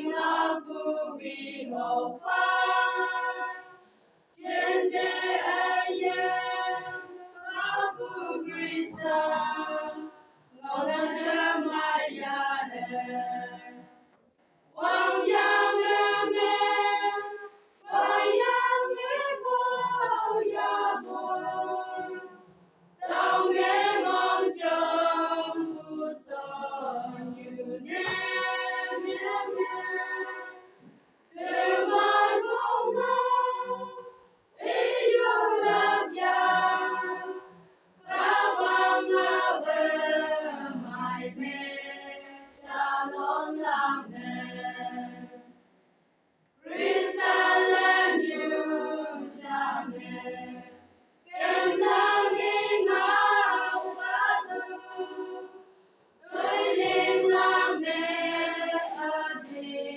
là bu vi ngộ phá trên thế em phá bu vi sa ngộ là đêm mai ya Wang yang em Wang yang bo ya bo Tao nghe mong trong bu son như nêm từ mai bóng nào yêu lạc ya ta vang ngao mai mê cha lon lang Jerusalem you Changwe Kem lang đi ngao phát lưu Tôi linh lang đê ở đi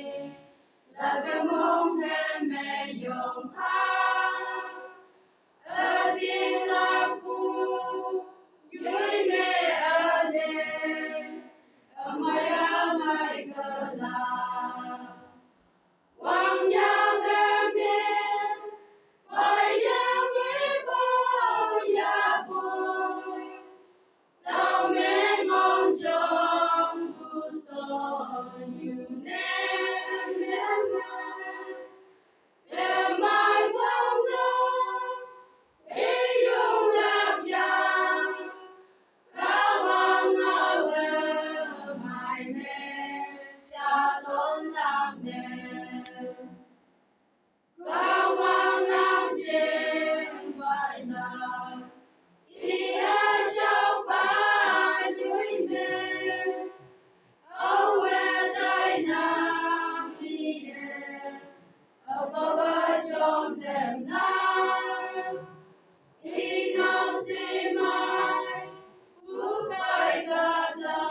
Là cái mong thêm mê dòng thang Ở đi là cu Dưới mê ở đê Ở mai cơ lạc Wang yang em Wang yang bo ya bo Tao mê mong trong bu son như nêm Thế mai bóng nào ý dung lạc ya Cao vang ngao mai mê cha lon lạc Cao vang ngao trên vai nàng Ý ai cháu ba nhúi mê Âu e tai nàng đi Âu bao ba trong đêm nàng Ý ngao xì mai Phú phải gà ta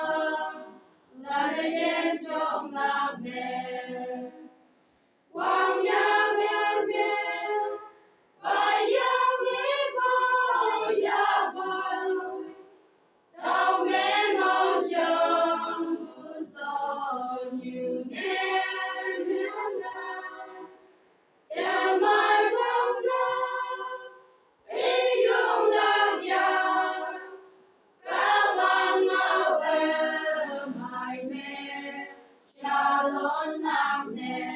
Là để yên trong ngạc nền Wang yang em Wang yang bo ya bo Tao mê mong trong bu son như nêm Thế mai bóng nào ý dung lạc ya Cá vang ngao mai mê cha lon lạc nền